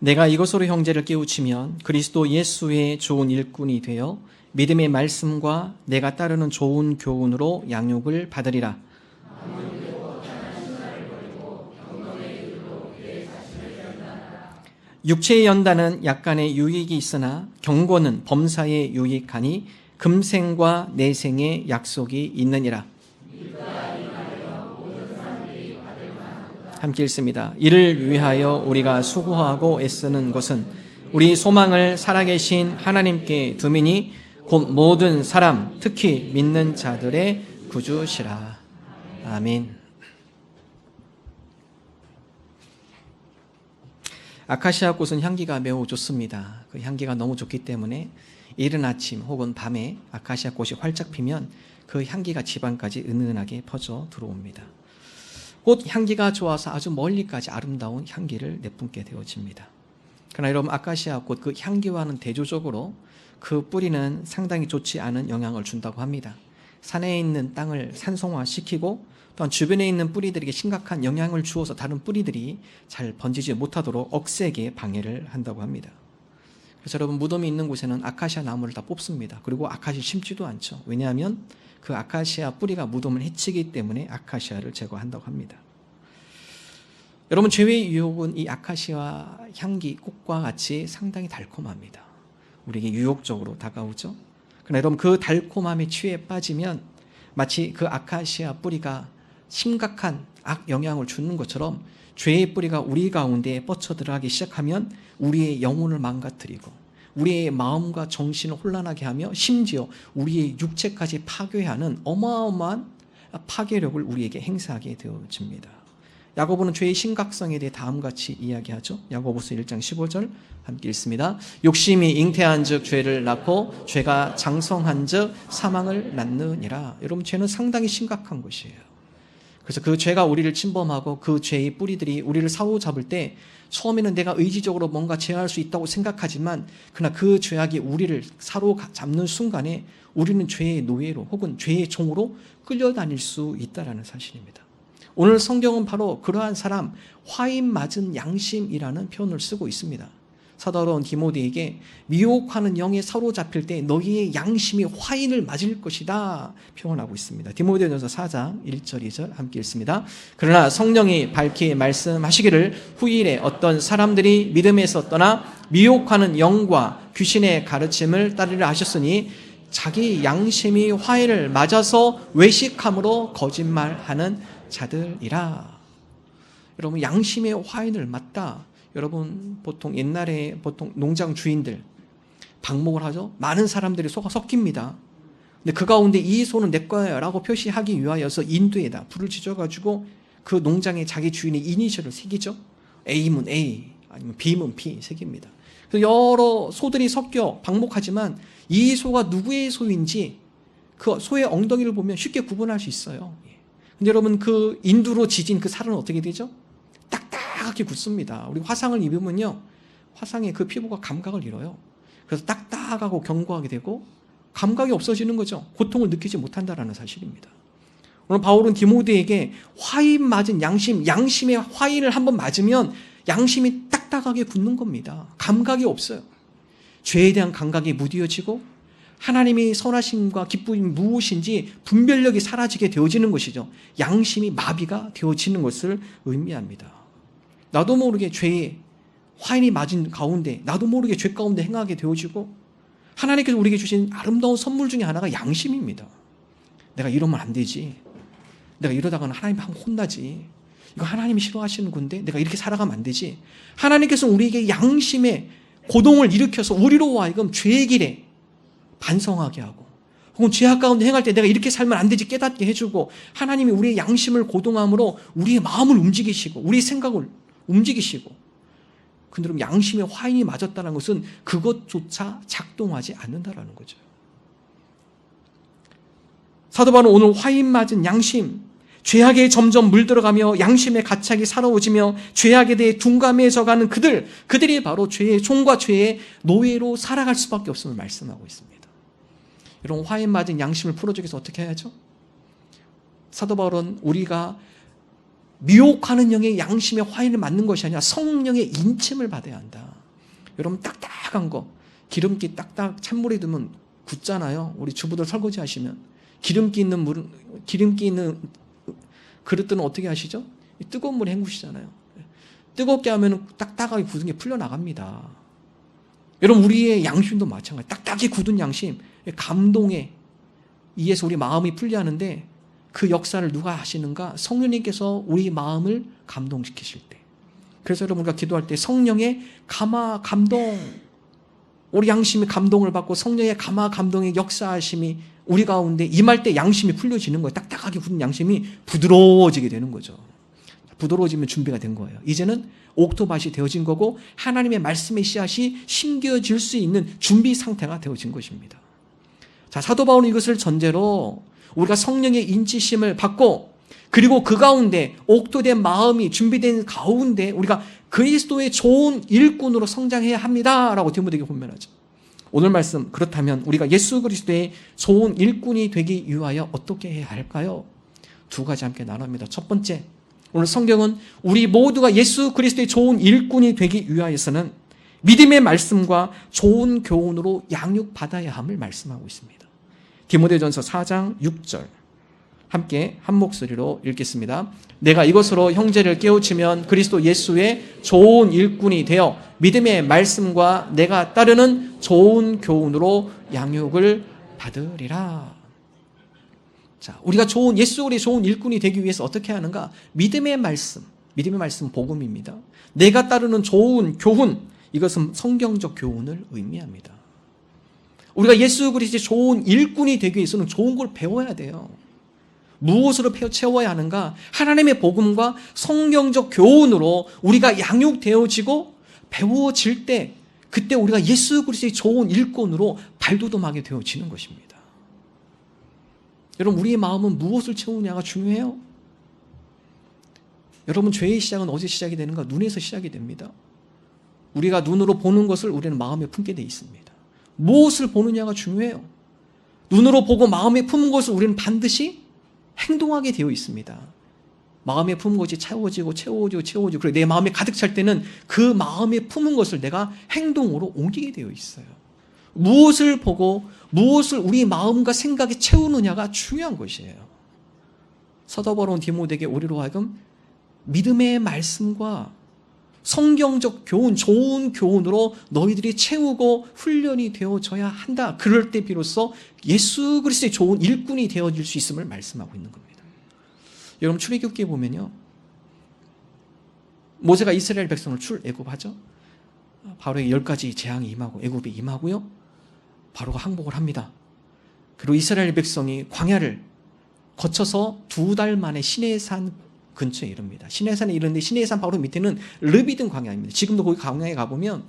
내가 이것으로 형제를 깨우치면 그리스도 예수의 좋은 일꾼이 되어 믿음의 말씀과 내가 따르는 좋은 교훈으로 양육을 받으리라. 육체의 연단은 약간의 유익이 있으나 경고는 범사에 유익하니 금생과 내생의 약속이 있느니라. 함께 읽습니다. 이를 위하여 우리가 수고하고 애쓰는 것은 우리 소망을 살아계신 하나님께 두미니 곧 모든 사람, 특히 믿는 자들의 구주시라. 아멘. 아카시아 꽃은 향기가 매우 좋습니다. 그 향기가 너무 좋기 때문에 이른 아침 혹은 밤에 아카시아 꽃이 활짝 피면 그 향기가 집안까지 은은하게 퍼져 들어옵니다. 꽃 향기가 좋아서 아주 멀리까지 아름다운 향기를 내뿜게 되어집니다. 그러나 여러분, 아카시아 꽃 그 향기와는 대조적으로 그 뿌리는 상당히 좋지 않은 영향을 준다고 합니다. 산에 있는 땅을 산성화시키고 또한 주변에 있는 뿌리들에게 심각한 영향을 주어서 다른 뿌리들이 잘 번지지 못하도록 억세게 방해를 한다고 합니다. 그래서 여러분, 무덤이 있는 곳에는 아카시아 나무를 다 뽑습니다. 그리고 아카시아 심지도 않죠. 왜냐하면 그 아카시아 뿌리가 무덤을 해치기 때문에 아카시아를 제거한다고 합니다. 여러분, 죄의 유혹은 이 아카시아 향기 꽃과 같이 상당히 달콤합니다. 우리에게 유혹적으로 다가오죠. 그러나 여러분, 그 달콤함에 취해 빠지면 마치 그 아카시아 뿌리가 심각한 악 영향을 주는 것처럼 죄의 뿌리가 우리 가운데 뻗쳐 들어가기 시작하면 우리의 영혼을 망가뜨리고 우리의 마음과 정신을 혼란하게 하며 심지어 우리의 육체까지 파괴하는 어마어마한 파괴력을 우리에게 행사하게 되어집니다. 야고보는 죄의 심각성에 대해 다음같이 이야기하죠. 야고보서 1장 15절 함께 읽습니다. 욕심이 잉태한 즉 죄를 낳고 죄가 장성한 즉 사망을 낳느니라. 여러분, 죄는 상당히 심각한 것이에요. 그래서 그 죄가 우리를 침범하고 그 죄의 뿌리들이 우리를 사로잡을 때 처음에는 내가 의지적으로 뭔가 제어할 수 있다고 생각하지만 그러나 그 죄악이 우리를 사로잡는 순간에 우리는 죄의 노예로 혹은 죄의 종으로 끌려다닐 수 있다는 사실입니다. 오늘 성경은 바로 그러한 사람, 화인 맞은 양심이라는 표현을 쓰고 있습니다. 사도 바울은 디모데에게 미혹하는 영에 사로잡힐 때 너희의 양심이 화인을 맞을 것이다 표현하고 있습니다. 디모데전서 4장 1절 2절 함께 읽습니다. 그러나 성령이 밝히 말씀하시기를 후일에 어떤 사람들이 믿음에서 떠나 미혹하는 영과 귀신의 가르침을 따르려 하셨으니 자기 양심이 화인을 맞아서 외식함으로 거짓말하는 자들이라. 여러분, 양심의 화인을 맞다. 여러분, 보통 옛날에 농장 주인들 방목을 하죠. 많은 사람들이 소가 섞입니다. 근데 그 가운데 이 소는 내 거예요 라고 표시하기 위하여서 인두에다 불을 지져가지고 그 농장에 자기 주인의 이니셜을 새기죠. A면 A 아니면 B면 B 새깁니다. 그래서 여러 소들이 섞여 방목하지만 이 소가 누구의 소인지 그 소의 엉덩이를 보면 쉽게 구분할 수 있어요. 근데 여러분, 그 인두로 지진 그 살은 어떻게 되죠? 딱딱하게 굳습니다. 우리 화상을 입으면요, 화상에 그 피부가 감각을 잃어요. 그래서 딱딱하고 견고하게 되고 감각이 없어지는 거죠. 고통을 느끼지 못한다는 사실입니다. 오늘 바울은 디모데에게 화인 맞은 양심의 화인을 한번 맞으면 양심이 딱딱하게 굳는 겁니다. 감각이 없어요. 죄에 대한 감각이 무뎌지고 하나님이 선하심과 기쁨이 무엇인지 분별력이 사라지게 되어지는 것이죠. 양심이 마비가 되어지는 것을 의미합니다. 나도 모르게 죄에 화인이 맞은 가운데 나도 모르게 죄 가운데 행하게 되어지고 하나님께서 우리에게 주신 아름다운 선물 중에 하나가 양심입니다. 내가 이러면 안 되지. 내가 이러다가는 하나님 한번 혼나지. 이거 하나님이 싫어하시는 건데 내가 이렇게 살아가면 안 되지. 하나님께서 우리에게 양심의 고동을 일으켜서 우리로 하여금 죄의 길에 반성하게 하고 혹은 죄악 가운데 행할 때 내가 이렇게 살면 안 되지 깨닫게 해주고 하나님이 우리의 양심을 고동함으로 우리의 마음을 움직이시고 우리의 생각을 움직이시고 근데 그럼 양심의 화인이 맞았다는 것은 그것조차 작동하지 않는다라는 거죠. 사도 바울은 오늘 화인 맞은 양심, 죄악에 점점 물들어가며 양심의 가책이 살아오지며 죄악에 대해 둔감해져가는 그들이 바로 죄의 종과 죄의 노예로 살아갈 수밖에 없음을 말씀하고 있습니다. 이런 화인 맞은 양심을 풀어주기 위해서 어떻게 해야죠? 사도 바울은 우리가 미혹하는 영의 양심의 화인을 맞는 것이 아니라 성령의 인침을 받아야 한다. 여러분 딱딱한 거 기름기 딱딱 찬물에 두면 굳잖아요. 우리 주부들 설거지 하시면 기름기 있는 그릇들은 어떻게 하시죠? 뜨거운 물에 헹구시잖아요. 뜨겁게 하면 딱딱하게 굳은 게 풀려나갑니다. 여러분 우리의 양심도 마찬가지. 딱딱히 굳은 양심, 감동에 의해서 우리 마음이 풀려하는데 그 역사를 누가 하시는가? 성령님께서 우리 마음을 감동시키실 때. 그래서 여러분 우리가 기도할 때 성령의 감동, 우리 양심이 감동을 받고 성령의 감동의 역사하심이 우리 가운데 임할 때 양심이 풀려지는 거예요. 딱딱하게 굳은 양심이 부드러워지게 되는 거죠. 부드러워지면 준비가 된 거예요. 이제는 옥토밭이 되어진 거고 하나님의 말씀의 씨앗이 심겨질 수 있는 준비 상태가 되어진 것입니다. 자, 사도 바울은 이것을 전제로 우리가 성령의 인치심을 받고 그리고 그 가운데 옥토된 마음이 준비된 가운데 우리가 그리스도의 좋은 일꾼으로 성장해야 합니다라고 디모데에게 권면하죠. 오늘 말씀 그렇다면 우리가 예수 그리스도의 좋은 일꾼이 되기 위하여 어떻게 해야 할까요? 두 가지 함께 나눕니다. 첫 번째, 오늘 성경은 우리 모두가 예수 그리스도의 좋은 일꾼이 되기 위하여서는 믿음의 말씀과 좋은 교훈으로 양육받아야 함을 말씀하고 있습니다. 디모데전서 4장 6절 함께 한 목소리로 읽겠습니다. 내가 이것으로 형제를 깨우치면 그리스도 예수의 좋은 일꾼이 되어 믿음의 말씀과 내가 따르는 좋은 교훈으로 양육을 받으리라. 자, 우리가 예수 그리스도의 좋은 일꾼이 되기 위해서 어떻게 하는가? 믿음의 말씀 복음입니다. 내가 따르는 좋은 교훈, 이것은 성경적 교훈을 의미합니다. 우리가 예수 그리스도의 좋은 일꾼이 되기 위해서는 좋은 걸 배워야 돼요. 무엇으로 채워야 하는가? 하나님의 복음과 성경적 교훈으로 우리가 양육되어지고 배워질 때 그때 우리가 예수 그리스도의 좋은 일꾼으로 발돋움하게 되어지는 것입니다. 여러분 우리의 마음은 무엇을 채우냐가 중요해요. 여러분 죄의 시작은 어디서 시작이 되는가? 눈에서 시작이 됩니다. 우리가 눈으로 보는 것을 우리는 마음에 품게 돼 있습니다. 무엇을 보느냐가 중요해요. 눈으로 보고 마음에 품은 것을 우리는 반드시 행동하게 되어 있습니다. 마음에 품은 것이 채워지고 그리고 내 마음에 가득 찰 때는 그 마음에 품은 것을 내가 행동으로 옮기게 되어 있어요. 무엇을 보고 무엇을 우리 마음과 생각에 채우느냐가 중요한 것이에요. 사도 바울은 디모데에게 우리로 하여금 믿음의 말씀과 성경적 교훈, 좋은 교훈으로 너희들이 채우고 훈련이 되어져야 한다. 그럴 때 비로소 예수 그리스도의 좋은 일꾼이 되어질 수 있음을 말씀하고 있는 겁니다. 여러분 출애굽기에 보면요, 모세가 이스라엘 백성을 출애굽하죠. 바로에게 10가지 재앙이 임하고 애굽에 임하고요, 바로가 항복을 합니다. 그리고 이스라엘 백성이 광야를 거쳐서 2달 만에 시내산 근처에 이릅니다. 시내산에 이르는데 시내산 바로 밑에는 르비든 광야입니다. 지금도 거기 광야에 가보면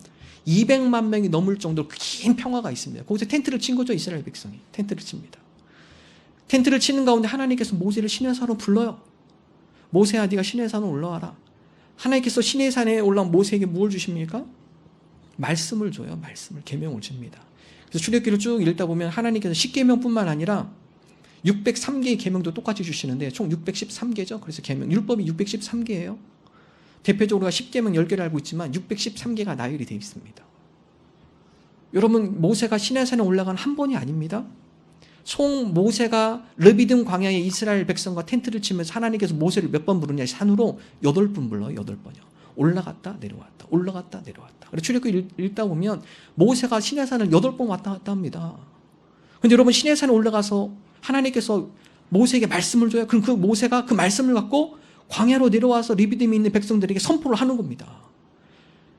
200만 명이 넘을 정도로 긴 평화가 있습니다. 거기서 텐트를 친 거죠. 이스라엘 백성이 텐트를 칩니다. 텐트를 치는 가운데 하나님께서 모세를 시내산으로 불러요. 모세야, 네가 시내산으로 올라와라. 하나님께서 시내산에 올라온 모세에게 무엇을 주십니까? 말씀을 줘요. 말씀을, 계명을 줍니다. 그래서 출애굽기를 쭉 읽다 보면 하나님께서 10계명뿐만 아니라 603개의 계명도 똑같이 주시는데 총 613개죠. 그래서 계명, 율법이 613개예요. 대표적으로 우리가 10계명 10개를 알고 있지만 613개가 나열이 되어 있습니다. 여러분 모세가 시내산에 올라간 한 번이 아닙니다. 총 모세가 르비dim 광야에 이스라엘 백성과 텐트를 치면서 하나님께서 모세를 몇 번 부르냐, 산으로 8번 불러요. 8번이요. 올라갔다 내려왔다, 올라갔다 내려왔다. 그래서 출애굽기 읽다 보면 모세가 시내산을 8번 왔다 갔다 합니다. 그런데 여러분 시내산에 올라가서 하나님께서 모세에게 말씀을 줘요. 그럼 그 모세가 그 말씀을 갖고 광야로 내려와서 르비딤에 있는 백성들에게 선포를 하는 겁니다.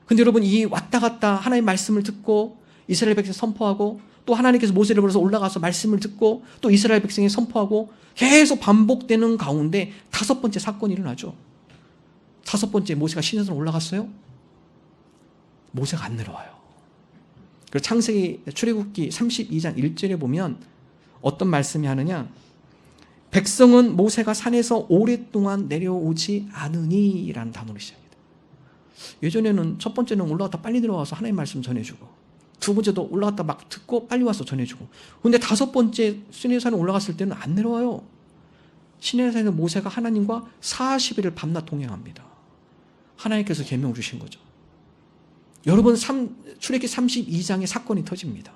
그런데 여러분 이 왔다 갔다 하나님의 말씀을 듣고 이스라엘 백성 선포하고 또 하나님께서 모세를 불러서 올라가서 말씀을 듣고 또 이스라엘 백성이 선포하고 계속 반복되는 가운데 5번째 사건이 일어나죠. 5번째 모세가 시내산에 올라갔어요. 모세가 안 내려와요. 그리고 창세기 출애굽기 32장 1절에 보면 어떤 말씀이 하느냐, 백성은 모세가 산에서 오랫동안 내려오지 않으니 라는 단어로 시작합니다. 예전에는 첫 번째는 올라갔다 빨리 내려와서 하나님 말씀 전해주고, 두 번째도 올라갔다 막 듣고 빨리 와서 전해주고, 근데 5번째 시내산에 올라갔을 때는 안 내려와요. 시내산에서 모세가 하나님과 40일을 밤낮 동행합니다. 하나님께서 계명을 주신 거죠. 여러분, 출애굽기 32장에 사건이 터집니다.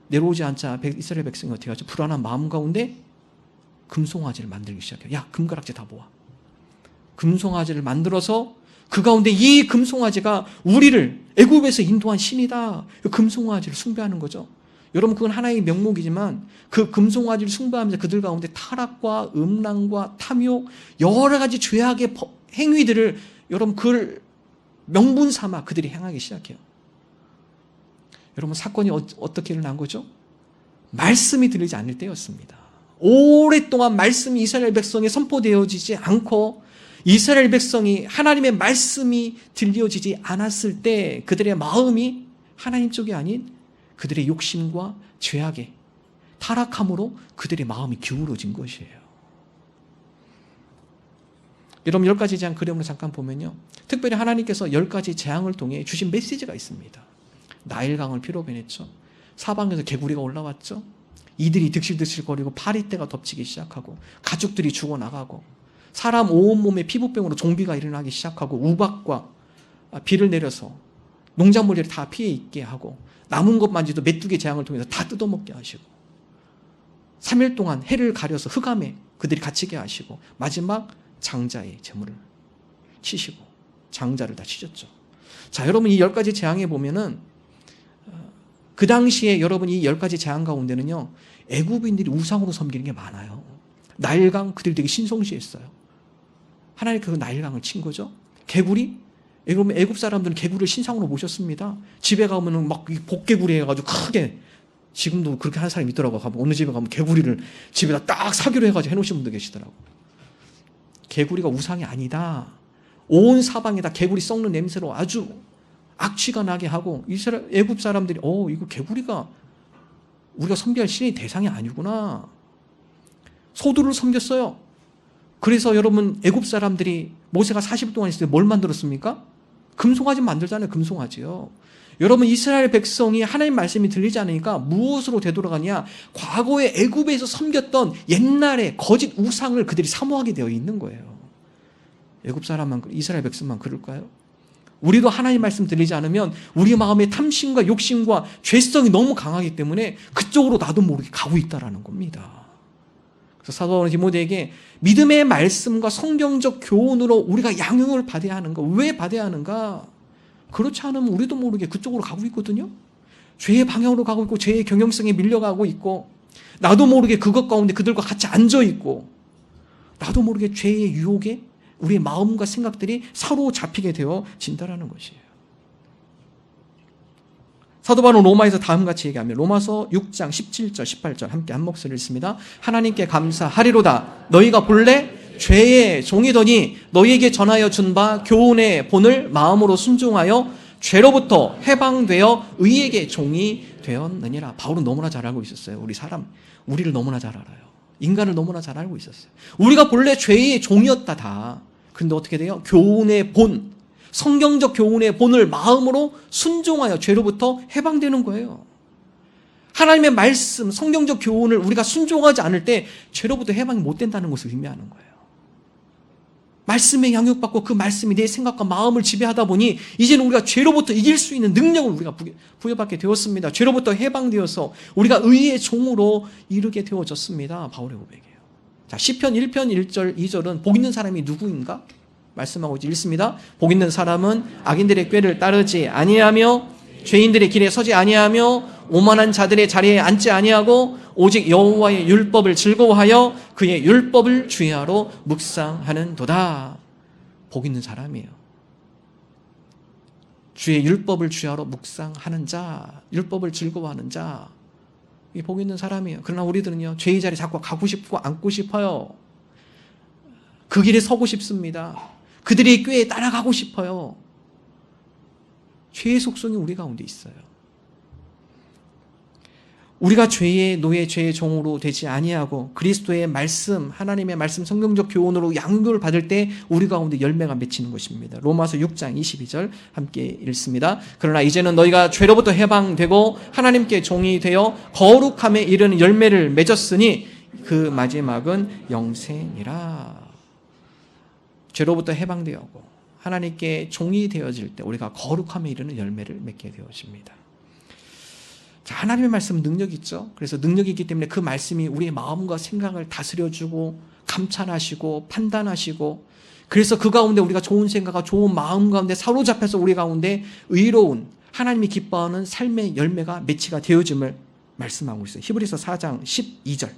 내려오지 않자 이스라엘 백성이 어떻게 하죠? 불안한 마음 가운데 금송아지를 만들기 시작해요. 야, 금가락지 다 모아. 금송아지를 만들어서 그 가운데 이 금송아지가 우리를 애굽에서 인도한 신이다. 금송아지를 숭배하는 거죠. 여러분, 그건 하나의 명목이지만 그 금송아지를 숭배하면서 그들 가운데 타락과 음란과 탐욕, 여러 가지 죄악의 행위들을 여러분 그걸 명분 삼아 그들이 행하기 시작해요. 여러분, 사건이 어떻게 일어난 거죠? 말씀이 들리지 않을 때였습니다. 오랫동안 말씀이 이스라엘 백성에 선포되어지지 않고 이스라엘 백성이 하나님의 말씀이 들려지지 않았을 때 그들의 마음이 하나님 쪽이 아닌 그들의 욕심과 죄악에 타락함으로 그들의 마음이 기울어진 것이에요. 여러분, 10가지 재앙 그림으로 잠깐 보면요, 특별히 하나님께서 10가지 재앙을 통해 주신 메시지가 있습니다. 나일강을 피로 변했죠. 사방에서 개구리가 올라왔죠. 이들이 득실득실거리고 파리떼가 덮치기 시작하고 가축들이 죽어나가고 사람 온몸에 피부병으로 종비가 일어나기 시작하고 우박과 비를 내려서 농작물들이 다 피해 있게 하고 남은 것만지도 메뚜기 재앙을 통해서 다 뜯어먹게 하시고 3일 동안 해를 가려서 흑암에 그들이 갇히게 하시고 마지막 장자의 재물을 치시고 장자를 다 치셨죠. 자, 여러분, 이 10가지 재앙에 보면은 그 당시에 여러분 이 10가지 재앙 가운데는요, 애굽인들이 우상으로 섬기는 게 많아요. 나일강, 그들이 되게 신성시했어요. 하나님 그 나일강을 친 거죠. 개구리, 애굽 사람들은 개구리를 신상으로 모셨습니다. 집에 가면은 막 복개구리 해가지고 크게, 지금도 그렇게 하는 사람이 있더라고요. 어느 집에 가면 개구리를 집에다 딱 사기로 해가지고 해놓으신 분도 계시더라고요. 개구리가 우상이 아니다. 온 사방에다 개구리 썩는 냄새로 아주 악취가 나게 하고 애굽 사람들이 이거 개구리가 우리가 섬겨할 신의 대상이 아니구나. 소두를 섬겼어요. 그래서 여러분, 애굽 사람들이 모세가 40일 동안 있을 때 뭘 만들었습니까? 금송아지 만들잖아요. 금송아지요. 여러분, 이스라엘 백성이 하나님 말씀이 들리지 않으니까 무엇으로 되돌아가냐? 과거에 애굽에서 섬겼던 옛날의 거짓 우상을 그들이 사모하게 되어 있는 거예요. 애굽 사람만, 이스라엘 백성만 그럴까요? 우리도 하나님 말씀 들리지 않으면 우리 마음의 탐심과 욕심과 죄성이 너무 강하기 때문에 그쪽으로 나도 모르게 가고 있다라는 겁니다. 그래서 사도 바울은 디모데에게 믿음의 말씀과 성경적 교훈으로 우리가 양육을 받아야 하는가? 왜 받아야 하는가? 그렇지 않으면 우리도 모르게 그쪽으로 가고 있거든요. 죄의 방향으로 가고 있고 죄의 경영성에 밀려가고 있고 나도 모르게 그것 가운데 그들과 같이 앉아 있고 나도 모르게 죄의 유혹에 우리의 마음과 생각들이 사로잡히게 되어진다라는 것이에요. 사도 바울은 로마에서 다음같이 얘기합니다. 로마서 6장 17절 18절 함께 한 목소리를 읽습니다. 하나님께 감사하리로다. 너희가 본래 죄의 종이더니 너희에게 전하여 준 바 교훈의 본을 마음으로 순종하여 죄로부터 해방되어 의에게 종이 되었느니라. 바울은 너무나 잘 알고 있었어요. 우리를 너무나 잘 알아요. 인간을 너무나 잘 알고 있었어요. 우리가 본래 죄의 종이었다 다. 그런데 어떻게 돼요? 교훈의 본, 성경적 교훈의 본을 마음으로 순종하여 죄로부터 해방되는 거예요. 하나님의 말씀, 성경적 교훈을 우리가 순종하지 않을 때 죄로부터 해방이 못 된다는 것을 의미하는 거예요. 말씀에 양육받고 그 말씀이 내 생각과 마음을 지배하다 보니 이제는 우리가 죄로부터 이길 수 있는 능력을 우리가 부여받게 되었습니다. 죄로부터 해방되어서 우리가 의의 종으로 이르게 되어졌습니다. 바울의 고백이에요. 자, 시편 1편 1절 2절은 복 있는 사람이 누구인가? 말씀하고 있습니다. 복 있는 사람은 악인들의 꾀를 따르지 아니하며 죄인들의 길에 서지 아니하며 오만한 자들의 자리에 앉지 아니하고 오직 여호와의 율법을 즐거워하여 그의 율법을 주야로 묵상하는도다. 복 있는 사람이에요. 주의 율법을 주야로 묵상하는 자, 율법을 즐거워하는 자, 이 복 있는 사람이에요. 그러나 우리들은요, 죄의 자리에 자꾸 가고 싶고 앉고 싶어요. 그 길에 서고 싶습니다. 그들의 꾀에 따라가고 싶어요. 죄의 속성이 우리 가운데 있어요. 우리가 죄의 노예, 죄의 종으로 되지 아니하고 그리스도의 말씀, 하나님의 말씀, 성경적 교훈으로 양육을 받을 때 우리 가운데 열매가 맺히는 것입니다. 로마서 6장 22절 함께 읽습니다. 그러나 이제는 너희가 죄로부터 해방되고 하나님께 종이 되어 거룩함에 이르는 열매를 맺었으니 그 마지막은 영생이라. 죄로부터 해방되었고 하나님께 종이 되어질 때 우리가 거룩함에 이르는 열매를 맺게 되어집니다. 자, 하나님의 말씀은 능력이 있죠. 그래서 능력이 있기 때문에 그 말씀이 우리의 마음과 생각을 다스려주고 감찰하시고 판단하시고, 그래서 그 가운데 우리가 좋은 생각과 좋은 마음 가운데 사로잡혀서 우리 가운데 의로운 하나님이 기뻐하는 삶의 열매가 맺히가 되어짐을 말씀하고 있어요. 히브리서 4장 12절.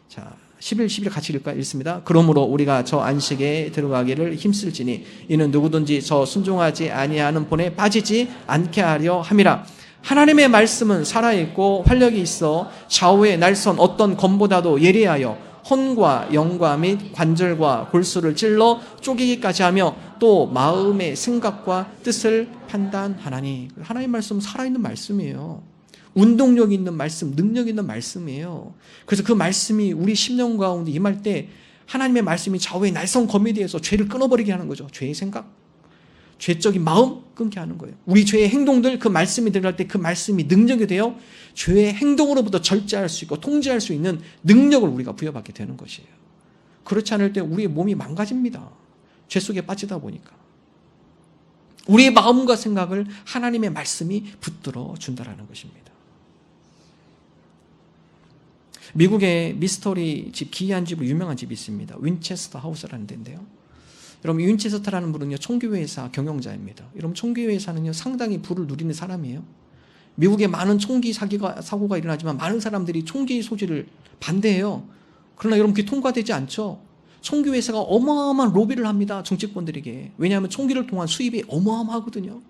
자, 11, 11 같이 읽습니다. 그러므로 우리가 저 안식에 들어가기를 힘쓸지니 이는 누구든지 저 순종하지 아니하는 본에 빠지지 않게 하려 함이라. 하나님의 말씀은 살아있고 활력이 있어 좌우의 날선 어떤 검보다도 예리하여 혼과 영과 및 관절과 골수를 찔러 쪼개기까지 하며 또 마음의 생각과 뜻을 판단하나니. 하나님의 말씀은 살아있는 말씀이에요. 운동력 있는 말씀, 능력 있는 말씀이에요. 그래서 그 말씀이 우리 심령 가운데 임할 때 하나님의 말씀이 좌우의 날선 검에 대해서 죄를 끊어버리게 하는 거죠. 죄의 생각, 죄적인 마음 끊게 하는 거예요. 우리 죄의 행동들, 그 말씀이 들어갈 때 그 말씀이 능력이 되어 죄의 행동으로부터 절제할 수 있고 통제할 수 있는 능력을 우리가 부여받게 되는 것이에요. 그렇지 않을 때 우리의 몸이 망가집니다. 죄 속에 빠지다 보니까. 우리의 마음과 생각을 하나님의 말씀이 붙들어 준다라는 것입니다. 미국의 미스터리 집, 기이한 집으로 유명한 집이 있습니다. 윈체스터 하우스라는 데인데요. 여러분, 윈체스터라는 분은요, 총기회사 경영자입니다. 여러분, 총기회사는요, 상당히 부를 누리는 사람이에요. 미국에 많은 총기 사고가 일어나지만 많은 사람들이 총기 소지를 반대해요. 그러나 여러분, 그게 통과되지 않죠. 총기회사가 어마어마한 로비를 합니다. 정치권들에게. 왜냐하면 총기를 통한 수입이 어마어마하거든요.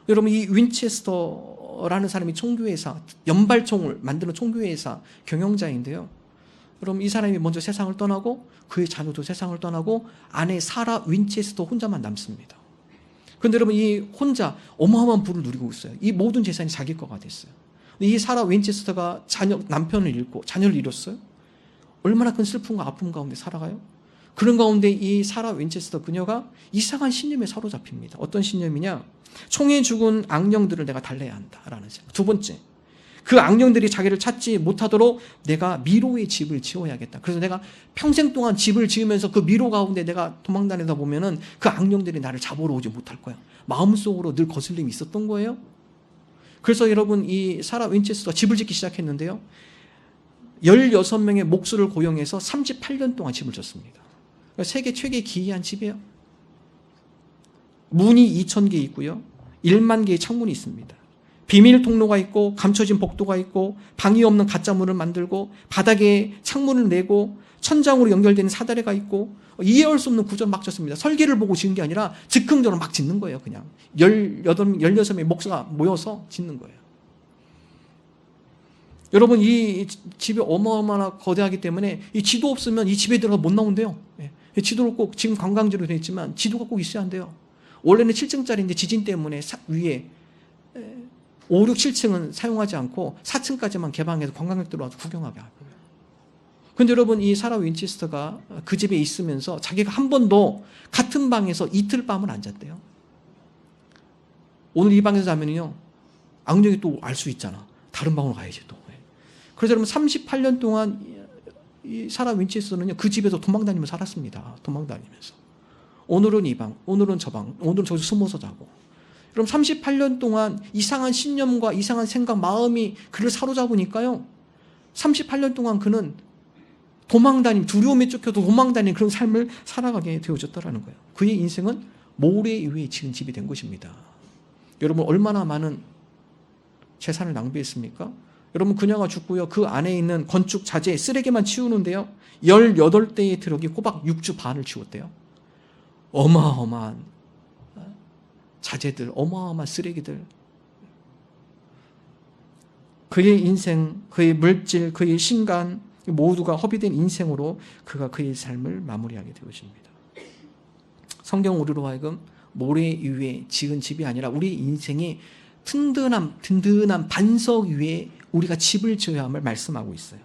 여러분, 이 윈체스터라는 사람이 총기회사, 연발총을 만드는 총기회사 경영자인데요. 여러분, 이 사람이 먼저 세상을 떠나고 그의 자녀도 세상을 떠나고 아내 사라 윈체스터 혼자만 남습니다. 그런데 여러분, 이 혼자 어마어마한 부를 누리고 있어요. 이 모든 재산이 자기 거가 됐어요. 이 사라 윈체스터가 남편을 잃고 자녀를 잃었어요. 얼마나 큰 슬픔과 아픔 가운데 살아가요? 그런 가운데 이 사라 윈체스터 그녀가 이상한 신념에 사로잡힙니다. 어떤 신념이냐? 총에 죽은 악령들을 내가 달래야 한다라는 생각. 두 번째, 그 악령들이 자기를 찾지 못하도록 내가 미로의 집을 지어야겠다. 그래서 내가 평생 동안 집을 지으면서 그 미로 가운데 내가 도망다니다 보면은 그 악령들이 나를 잡으러 오지 못할 거야. 마음속으로 늘 거슬림이 있었던 거예요. 그래서 여러분, 이 사라 윈체스터가 집을 짓기 시작했는데요. 16명의 목수를 고용해서 38년 동안 집을 졌습니다. 세계 최대 기이한 집이에요. 문이 2,000개 있고요. 1만 개의 창문이 있습니다. 비밀 통로가 있고 감춰진 복도가 있고 방이 없는 가짜 문을 만들고 바닥에 창문을 내고 천장으로 연결되는 사다리가 있고 이해할 수 없는 구조를 막 짓습니다. 설계를 보고 지은 게 아니라 즉흥적으로 막 짓는 거예요. 그냥 16명의 목수가 모여서 짓는 거예요. 여러분, 이 집이 어마어마나 거대하기 때문에 이 지도 없으면 이 집에 들어가 못 나온대요. 지도를 꼭, 지금 관광지로 되어 있지만 지도가 꼭 있어야 한대요. 원래는 7층짜리인데 지진 때문에 위에 5, 6, 7층은 사용하지 않고 4층까지만 개방해서 관광객들 와서 구경하게 하고요. 그런데 여러분, 이 사라 윈체스터가 그 집에 있으면서 자기가 한 번도 같은 방에서 이틀 밤을 안 잤대요. 오늘 이 방에서 자면요, 악령이 또 알 수 있잖아. 다른 방으로 가야지 또. 그래서 여러분, 38년 동안 이 사라 윈체스터는요, 그 집에서 도망다니면서 살았습니다. 도망다니면서. 오늘은 이 방, 오늘은 저 방, 오늘은 저기서 숨어서 자고. 그럼 38년 동안 이상한 신념과 이상한 생각, 마음이 그를 사로잡으니까요, 38년 동안 그는 두려움에 쫓겨도 도망다니는 그런 삶을 살아가게 되어졌다는 거예요. 그의 인생은 모래 위에 지은 집이 된 것입니다. 여러분, 얼마나 많은 재산을 낭비했습니까? 여러분, 그녀가 죽고요, 그 안에 있는 건축 자재, 쓰레기만 치우는데요, 18대의 트럭이 꼬박 6주 반을 치웠대요. 어마어마한 자재들, 어마어마한 쓰레기들. 그의 인생, 그의 물질, 그의 신간 모두가 허비된 인생으로 그가 그의 삶을 마무리하게 되어집니다. 성경 우리로 하여금 모래 위에 지은 집이 아니라 우리 인생이 든든한 반석 위에 우리가 집을 지어야 함을 말씀하고 있어요.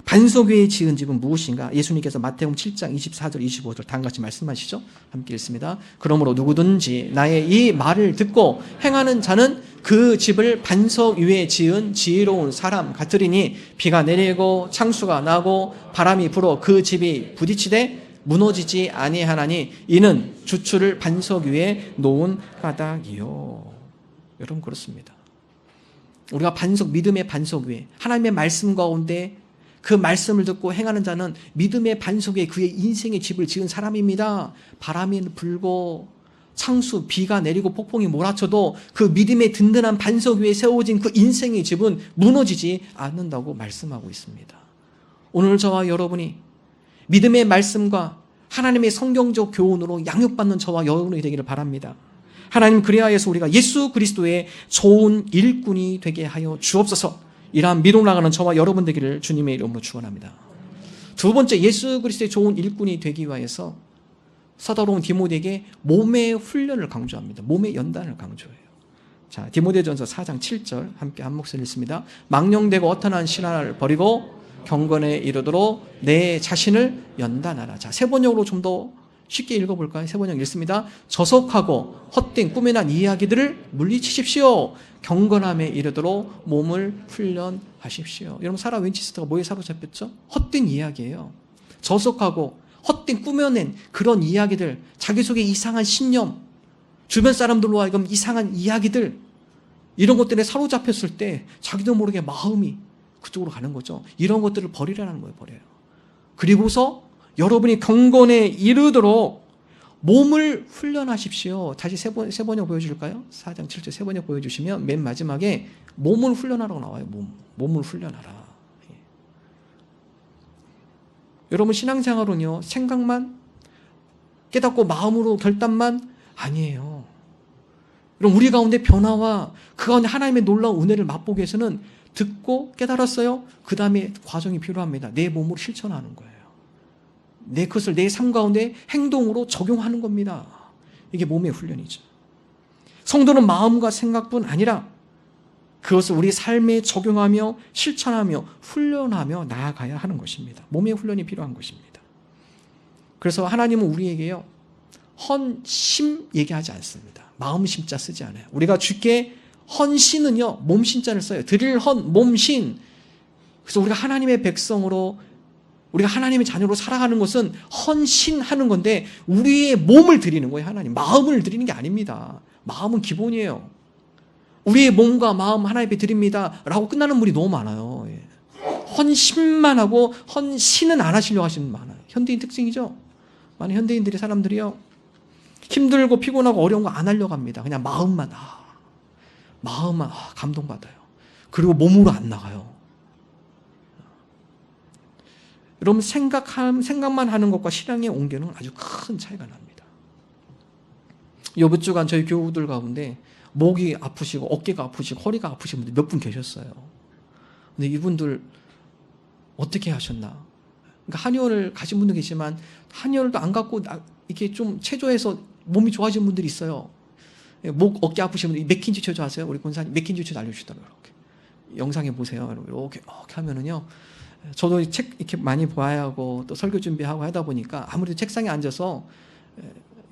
반석 위에 지은 집은 무엇인가? 예수님께서 마태복음 7장 24절 25절 다 같이 말씀하시죠. 함께 읽습니다. 그러므로 누구든지 나의 이 말을 듣고 행하는 자는 그 집을 반석 위에 지은 지혜로운 사람 같으리니 비가 내리고 창수가 나고 바람이 불어 그 집이 부딪히되 무너지지 아니하나니 이는 주추를 반석 위에 놓은 까닭이요. 여러분 그렇습니다. 우리가 믿음의 반석 위에 하나님의 말씀 가운데 그 말씀을 듣고 행하는 자는 믿음의 반석 위에 그의 인생의 집을 지은 사람입니다. 바람이 불고 창수, 비가 내리고 폭풍이 몰아쳐도 그 믿음의 든든한 반석 위에 세워진 그 인생의 집은 무너지지 않는다고 말씀하고 있습니다. 오늘 저와 여러분이 믿음의 말씀과 하나님의 성경적 교훈으로 양육받는 저와 여러분이 되기를 바랍니다. 하나님 그리하여서 우리가 예수 그리스도의 좋은 일꾼이 되게 하여 주옵소서. 이러한 미로 나가는 저와 여러분 되기를 주님의 이름으로 축원합니다. 두 번째, 예수 그리스도의 좋은 일꾼이 되기 위해서 사도로운 디모데에게 몸의 훈련을 강조합니다. 몸의 연단을 강조해요. 자, 디모데전서 4장 7절 함께 한 목소리 읽습니다. 망령되고 어떠한 신화를 버리고 경건에 이르도록 내 자신을 연단하라. 자, 세번역으로 좀 더 쉽게 읽어볼까요? 세번역 읽습니다. 저속하고 헛된 꿈에 난 이야기들을 물리치십시오. 경건함에 이르도록 몸을 훈련하십시오. 여러분 사라 윈치스터가 뭐에 사로잡혔죠? 헛된 이야기예요. 저속하고 헛된 꾸며낸 그런 이야기들, 자기 속에 이상한 신념, 주변 사람들로 하여금 이상한 이야기들, 이런 것들에 사로잡혔을 때 자기도 모르게 마음이 그쪽으로 가는 거죠. 이런 것들을 버리라는 거예요. 버려요. 그리고서 여러분이 경건에 이르도록 몸을 훈련하십시오. 다시 세 번역 보여줄까요? 4장 7절 세 번역 보여주시면 맨 마지막에 몸을 훈련하라고 나와요. 몸을 훈련하라. 예. 여러분 신앙생활은요, 생각만 깨닫고 마음으로 결단만 아니에요. 여러분 우리 가운데 변화와 그 가운데 하나님의 놀라운 은혜를 맛보기 위해서는 듣고 깨달았어요. 그 다음에 과정이 필요합니다. 내 몸으로 실천하는 거예요. 내 것을 내 삶 가운데 행동으로 적용하는 겁니다. 이게 몸의 훈련이죠. 성도는 마음과 생각뿐 아니라 그것을 우리 삶에 적용하며 실천하며 훈련하며 나아가야 하는 것입니다. 몸의 훈련이 필요한 것입니다. 그래서 하나님은 우리에게요, 헌심 얘기하지 않습니다. 마음 심자 쓰지 않아요. 우리가 주께 헌신은요, 몸신자를 써요. 드릴 헌, 몸신. 그래서 우리가 하나님의 백성으로, 우리가 하나님의 자녀로 살아가는 것은 헌신하는 건데, 우리의 몸을 드리는 거예요, 하나님. 마음을 드리는 게 아닙니다. 마음은 기본이에요. 우리의 몸과 마음 하나님 앞에 드립니다. 라고 끝나는 분이 너무 많아요. 예. 헌신만 하고, 헌신은 안 하시려고 하시는 분 많아요. 현대인 특징이죠? 많은 현대인들이 사람들이요, 힘들고 피곤하고 어려운 거 안 하려고 합니다. 그냥 마음만 감동받아요. 그리고 몸으로 안 나가요. 여러분 생각만 하는 것과 실행에 옮기는 아주 큰 차이가 납니다. 이번 주간 저희 교우들 가운데 목이 아프시고 어깨가 아프시고 허리가 아프신 분들 몇 분 계셨어요. 근데 이분들 어떻게 하셨나? 그러니까 한의원을 가신 분도 계시지만 한의원도 안 갖고 이렇게 좀 체조해서 몸이 좋아진 분들이 있어요. 목, 어깨 아프신 분들, 맥킨지 체조 아세요? 우리 권사님 맥킨지 체조 알려주시더라고요. 이렇게. 영상에 보세요. 이렇게 하면은요. 저도 책 이렇게 많이 봐야 하고 또 설교 준비하고 하다 보니까 아무래도 책상에 앉아서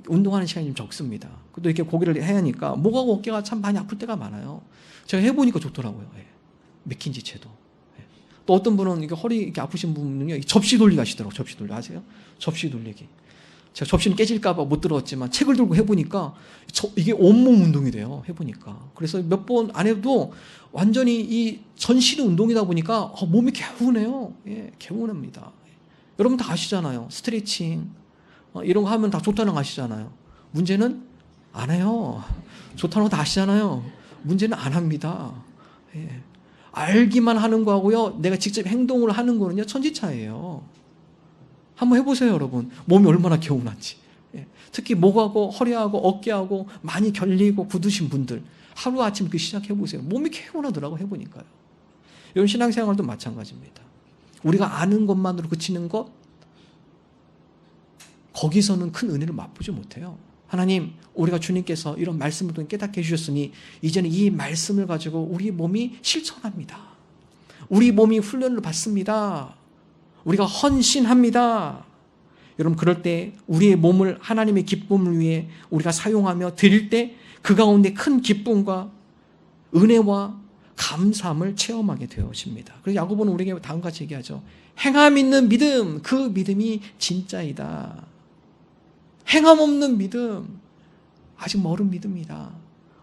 운동하는 시간이 좀 적습니다. 또 이렇게 고개를 해야 하니까 목하고 어깨가 참 많이 아플 때가 많아요. 제가 해보니까 좋더라고요. 예. 맥킨지 체도. 예. 또 어떤 분은 이렇게 허리 이렇게 아프신 분은요, 접시 돌리기 하시더라고요. 접시 돌리기 아세요? 접시 돌리기. 제가 접시는 깨질까봐 못 들었지만 책을 들고 해보니까 이게 온몸 운동이 돼요. 해보니까. 그래서 몇 번 안 해도 완전히 이 전신 운동이다 보니까 몸이 개운해요. 예, 개운합니다. 여러분 다 아시잖아요. 스트레칭 이런 거 하면 다 좋다는 거 아시잖아요. 문제는 안 해요. 좋다는 거 다 아시잖아요. 문제는 안 합니다. 예. 알기만 하는 거하고요, 내가 직접 행동을 하는 거는요, 천지차이예요. 한번 해보세요, 여러분. 몸이 얼마나 개운한지. 예. 특히 목하고 허리하고 어깨하고 많이 결리고 굳으신 분들, 하루아침 그 시작해보세요. 몸이 개운하더라고, 해보니까요. 이런 신앙생활도 마찬가지입니다. 우리가 아는 것만으로 그치는 것, 거기서는 큰 은혜를 맛보지 못해요. 하나님, 우리가 주님께서 이런 말씀을 통해 깨닫게 해주셨으니 이제는 이 말씀을 가지고 우리 몸이 실천합니다. 우리 몸이 훈련을 받습니다. 우리가 헌신합니다. 여러분, 그럴 때 우리의 몸을 하나님의 기쁨을 위해 우리가 사용하며 드릴 때 그 가운데 큰 기쁨과 은혜와 감사함을 체험하게 되어집니다. 그래서 야고보는 우리에게 다음과 같이 얘기하죠. 행함 있는 믿음, 그 믿음이 진짜이다. 행함 없는 믿음, 아직 멀은 믿음이다.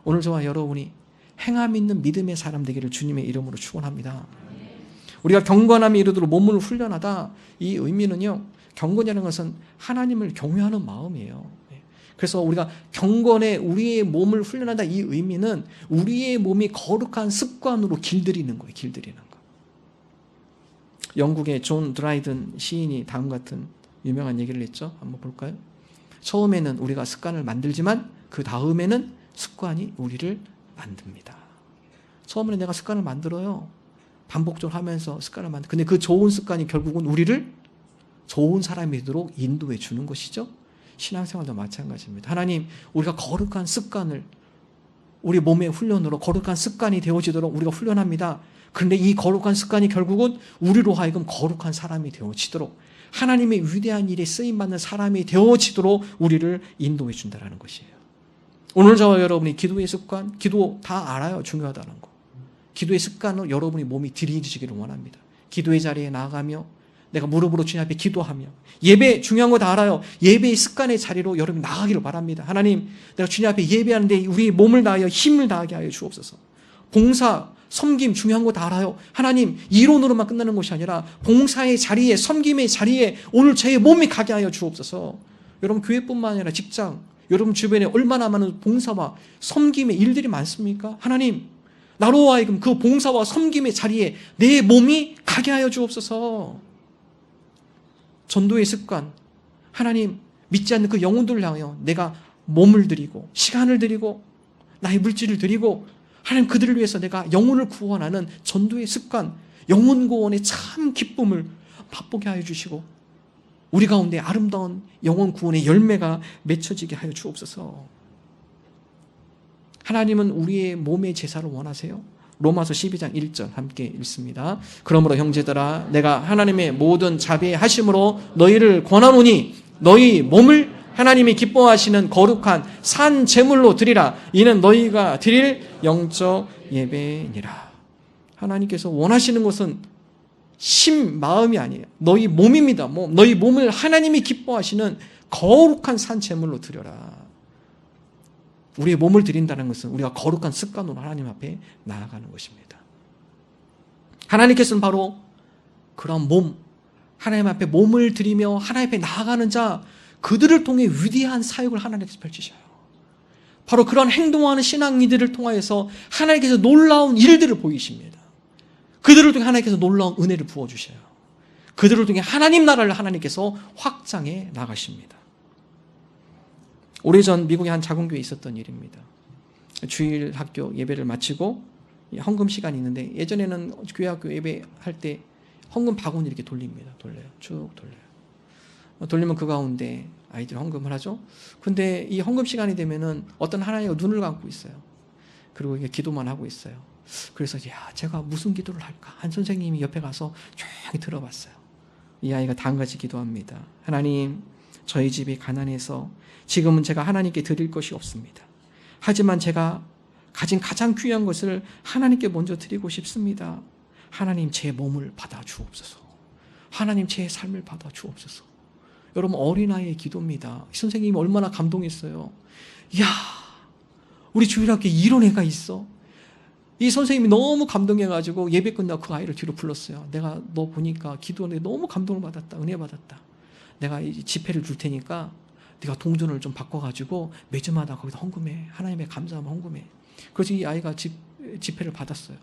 오늘 저와 여러분이 행함 있는 믿음의 사람 되기를 주님의 이름으로 축원합니다. 우리가 경건함에 이르도록 몸을 훈련하다, 이 의미는요, 경건이라는 것은 하나님을 경외하는 마음이에요. 그래서 우리가 경건에 우리의 몸을 훈련하다, 이 의미는 우리의 몸이 거룩한 습관으로 길들이는 거예요. 길들이는 거. 영국의 존 드라이든 시인이 다음 같은 유명한 얘기를 했죠. 한번 볼까요? 처음에는 우리가 습관을 만들지만 그 다음에는 습관이 우리를 만듭니다. 처음에는 내가 습관을 만들어요. 반복적으로 하면서 습관을 만들. 근데 그 좋은 습관이 결국은 우리를 좋은 사람이 되도록 인도해 주는 것이죠. 신앙생활도 마찬가지입니다. 하나님, 우리가 거룩한 습관을 우리 몸의 훈련으로 거룩한 습관이 되어지도록 우리가 훈련합니다. 그런데 이 거룩한 습관이 결국은 우리로 하여금 거룩한 사람이 되어지도록, 하나님의 위대한 일에 쓰임받는 사람이 되어지도록 우리를 인도해 준다는 것이에요. 오늘 저와 여러분이 기도의 습관, 기도 다 알아요. 중요하다는 거. 기도의 습관으로 여러분이 몸이 들이지기를 원합니다. 기도의 자리에 나아가며 내가 무릎으로 주님 앞에 기도하며, 예배 중요한 거 다 알아요. 예배의 습관의 자리로 여러분 나가기를 바랍니다. 하나님, 내가 주님 앞에 예배하는데 우리 몸을 다하여 힘을 다하게 하여 주옵소서. 봉사, 섬김 중요한 거 다 알아요. 하나님, 이론으로만 끝나는 것이 아니라 봉사의 자리에, 섬김의 자리에 오늘 제 몸이 가게 하여 주옵소서. 여러분, 교회뿐만 아니라 직장, 여러분 주변에 얼마나 많은 봉사와 섬김의 일들이 많습니까? 하나님, 나로 하여금 그 봉사와 섬김의 자리에 내 몸이 가게 하여 주옵소서. 전도의 습관, 하나님, 믿지 않는 그 영혼들을 향하여 내가 몸을 드리고 시간을 드리고 나의 물질을 드리고, 하나님, 그들을 위해서 내가 영혼을 구원하는 전도의 습관, 영혼 구원의 참 기쁨을 맛보게 하여 주시고, 우리 가운데 아름다운 영혼 구원의 열매가 맺혀지게 하여 주옵소서. 하나님은 우리의 몸의 제사를 원하세요. 로마서 12장 1절 함께 읽습니다. 그러므로 형제들아, 내가 하나님의 모든 자비하심으로 너희를 권하노니 너희 몸을 하나님이 기뻐하시는 거룩한 산 제물로 드리라. 이는 너희가 드릴 영적 예배니라. 하나님께서 원하시는 것은 마음이 아니에요. 너희 몸입니다. 너희 몸을 하나님이 기뻐하시는 거룩한 산 제물로 드려라. 우리의 몸을 드린다는 것은 우리가 거룩한 습관으로 하나님 앞에 나아가는 것입니다. 하나님께서는 바로 그런 몸, 하나님 앞에 몸을 드리며 하나님 앞에 나아가는 자, 그들을 통해 위대한 사역을 하나님께서 펼치셔요. 바로 그런 행동하는 신앙이들을 통하여서 하나님께서 놀라운 일들을 보이십니다. 그들을 통해 하나님께서 놀라운 은혜를 부어주셔요. 그들을 통해 하나님 나라를 하나님께서 확장해 나가십니다. 오래전 미국의 한 작은 교회에 있었던 일입니다. 주일 학교 예배를 마치고 헌금 시간이 있는데, 예전에는 교회 학교 예배할 때 헌금 바구니 이렇게 돌립니다. 쭉 돌려요. 돌리면 그 가운데 아이들이 헌금을 하죠. 근데 이 헌금 시간이 되면은 어떤 하나님이 눈을 감고 있어요. 그리고 이게 기도만 하고 있어요. 그래서 제가 무슨 기도를 할까? 한 선생님이 옆에 가서 조용히 들어봤어요. 이 아이가 다음같이 기도합니다. 하나님, 저희 집이 가난해서 지금은 제가 하나님께 드릴 것이 없습니다. 하지만 제가 가진 가장 귀한 것을 하나님께 먼저 드리고 싶습니다. 하나님, 제 몸을 받아 주옵소서. 하나님, 제 삶을 받아 주옵소서. 여러분, 어린아이의 기도입니다. 선생님이 얼마나 감동했어요. 이야, 우리 주일학교에 이런 애가 있어. 이 선생님이 너무 감동해가지고 예배 끝나고 그 아이를 뒤로 불렀어요. 내가 너 보니까 기도하는데 너무 감동을 받았다. 은혜 받았다. 내가 이 지폐를 줄 테니까 네가 동전을 좀 바꿔가지고 매주마다 거기다 헌금해. 하나님의 감사하면 헌금해. 그래서 이 아이가 지폐를 받았어요.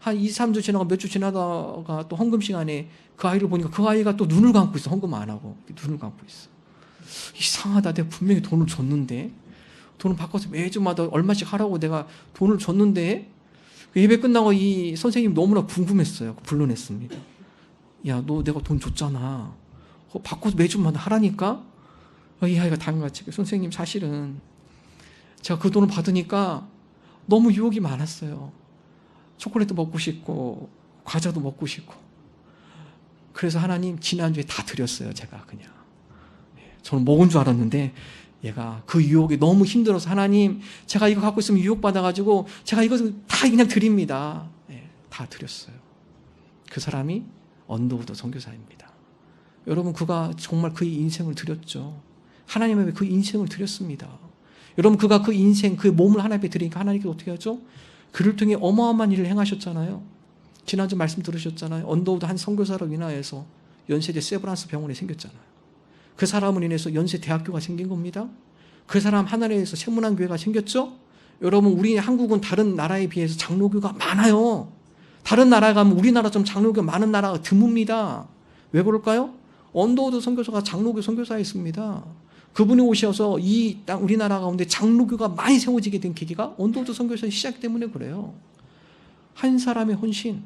한 2, 3주 지나고 몇 주 지나다가 또 헌금 시간에 그 아이를 보니까 그 아이가 또 눈을 감고 있어. 헌금 안 하고 눈을 감고 있어. 이상하다. 내가 분명히 돈을 줬는데, 돈을 바꿔서 매주마다 얼마씩 하라고 내가 돈을 줬는데. 예배 끝나고 이 선생님 너무나 궁금했어요. 불러냈습니다. 야, 너 내가 돈 줬잖아. 바꿔서 매주마다 하라니까? 이 아이가 당연하지. 선생님, 사실은 제가 그 돈을 받으니까 너무 유혹이 많았어요. 초콜릿도 먹고 싶고 과자도 먹고 싶고 그래서 하나님 지난주에 다 드렸어요. 제가 그냥. 저는 먹은 줄 알았는데 얘가 그 유혹이 너무 힘들어서 하나님 제가 이거 갖고 있으면 유혹받아가지고 제가 이거 다 그냥 드립니다. 다 드렸어요. 그 사람이 언더우드 선교사입니다. 여러분 그가 정말 그의 인생을 드렸죠. 하나님 앞에 그 인생을 드렸습니다. 여러분 그가 그 인생 그 몸을 하나님 앞에 드리니까 하나님께서 어떻게 하죠? 그를 통해 어마어마한 일을 행하셨잖아요. 지난주 말씀 들으셨잖아요. 언더우드 한 선교사로 인하여서 연세대 세브란스 병원이 생겼잖아요. 그 사람을 인해서 연세 대학교가 생긴 겁니다. 그 사람 하나님에서 세문안 교회가 생겼죠. 여러분 우리 한국은 다른 나라에 비해서 장로교가 많아요. 다른 나라 가면 우리나라처럼 장로교 많은 나라가 드뭅니다. 왜 그럴까요? 언더우드 선교사가 장로교 선교사였습니다. 그분이 오셔서 이 땅 우리나라 가운데 장로교가 많이 세워지게 된 계기가 언더우드 선교사의 시작 때문에 그래요. 한 사람의 헌신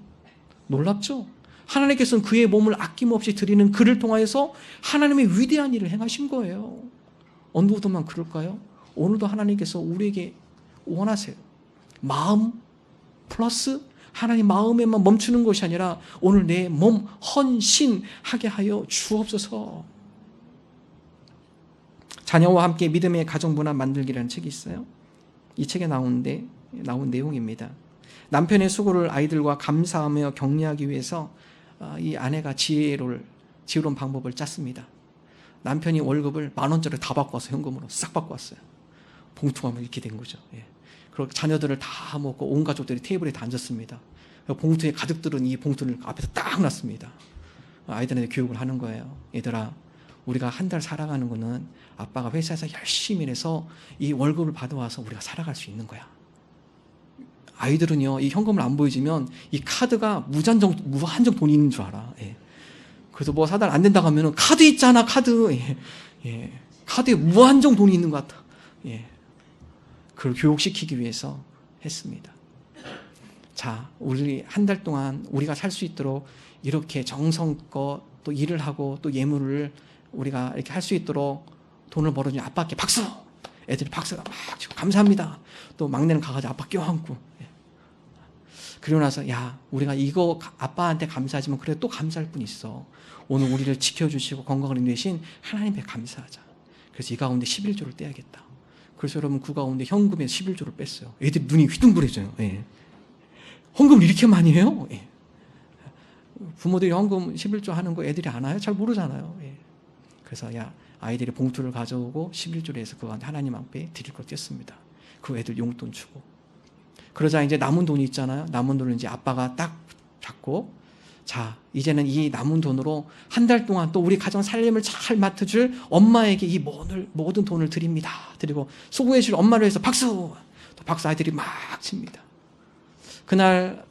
놀랍죠? 하나님께서는 그의 몸을 아낌없이 드리는 그를 통하여서 하나님의 위대한 일을 행하신 거예요. 언더우드만 그럴까요? 오늘도 하나님께서 우리에게 원하세요. 마음 플러스 하나님 마음에만 멈추는 것이 아니라 오늘 내 몸 헌신하게 하여 주옵소서. 자녀와 함께 믿음의 가정문화 만들기라는 책이 있어요. 이 책에 나온 내용입니다. 남편의 수고를 아이들과 감사하며 격려하기 위해서 이 아내가 지혜로운 방법을 짰습니다. 남편이 월급을 10,000원짜리 다 받고 와서 현금으로 싹 받고 왔어요. 봉투가 이렇게 된 거죠. 그리고 자녀들을 다 먹고 온 가족들이 테이블에 다 앉았습니다. 봉투에 가득 들은 이 봉투를 앞에서 딱 놨습니다. 아이들한테 교육을 하는 거예요. 얘들아, 우리가 한 달 살아가는 거는 아빠가 회사에서 열심히 일해서 이 월급을 받아와서 우리가 살아갈 수 있는 거야. 아이들은요, 이 현금을 안 보여주면 이 카드가 무한정 돈이 있는 줄 알아. 그래서 뭐 사달 안 된다고 하면 카드 있잖아, 카드. 카드에 무한정 돈이 있는 것 같아. 그걸 교육시키기 위해서 했습니다. 자, 우리 한 달 동안 우리가 살 수 있도록 이렇게 정성껏 또 일을 하고 또 예물을 우리가 이렇게 할 수 있도록 돈을 벌어준 아빠께 박수! 애들이 박수가 막 치고 감사합니다. 또 막내는 가가지고 아빠 껴안고. 그리고 나서 야, 우리가 이거 아빠한테 감사하지만 그래도 또 감사할 분 있어. 오늘 우리를 지켜주시고 건강을 인도하신 하나님께 감사하자. 그래서 이 가운데 11조를 떼야겠다. 그래서 여러분 그 가운데 현금에 11조를 뺐어요. 애들이 눈이 휘둥그레져요. 헌금을 이렇게 많이 해요? 부모들이 헌금 11조 하는 거 애들이 아나요? 잘 모르잖아요. 그래서 야, 아이들이 봉투를 가져오고 11조를 해서 그 하나님 앞에 드릴 걸 뗐습니다. 그 애들 용돈 주고. 그러자 이제 남은 돈이 있잖아요. 남은 돈을 이제 아빠가 딱 잡고, 자, 이제는 이 남은 돈으로 한 달 동안 또 우리 가정 살림을 잘 맡아줄 엄마에게 이 모든 돈을 드립니다. 드리고 수고해줄 엄마를 위해서 박수! 또 박수 아이들이 막 칩니다. 그날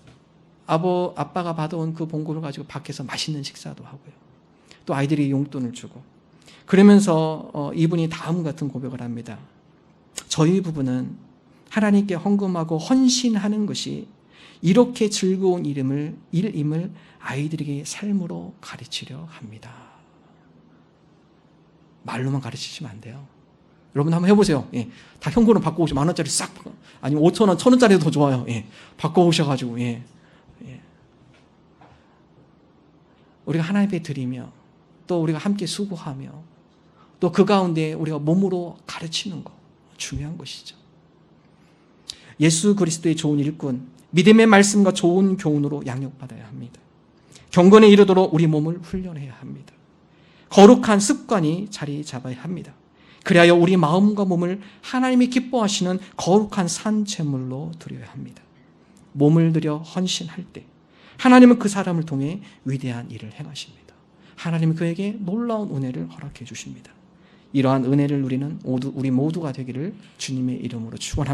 아빠가 받아온 그 봉고를 가지고 밖에서 맛있는 식사도 하고요. 또 아이들이 용돈을 주고. 그러면서 이분이 다음 같은 고백을 합니다. 저희 부부는 하나님께 헌금하고 헌신하는 것이 이렇게 즐거운 일임을 아이들에게 삶으로 가르치려 합니다. 말로만 가르치시면 안 돼요. 여러분 한번 해보세요. 다 현금으로 받고 오시면 10,000원짜리 싹, 아니면 5,000원, 1,000원짜리도 더 좋아요. 바꿔 오셔가지고, 우리가 하나님 앞에 드리며, 또 우리가 함께 수고하며, 또 그 가운데 우리가 몸으로 가르치는 거, 중요한 것이죠. 예수 그리스도의 좋은 일꾼, 믿음의 말씀과 좋은 교훈으로 양육받아야 합니다. 경건에 이르도록 우리 몸을 훈련해야 합니다. 거룩한 습관이 자리 잡아야 합니다. 그리하여 우리 마음과 몸을 하나님이 기뻐하시는 거룩한 산제물로 드려야 합니다. 몸을 들여 헌신할 때 하나님은 그 사람을 통해 위대한 일을 행하십니다. 하나님은 그에게 놀라운 은혜를 허락해 주십니다. 이러한 은혜를 누리는 우리 모두가 되기를 주님의 이름으로 축원합니다.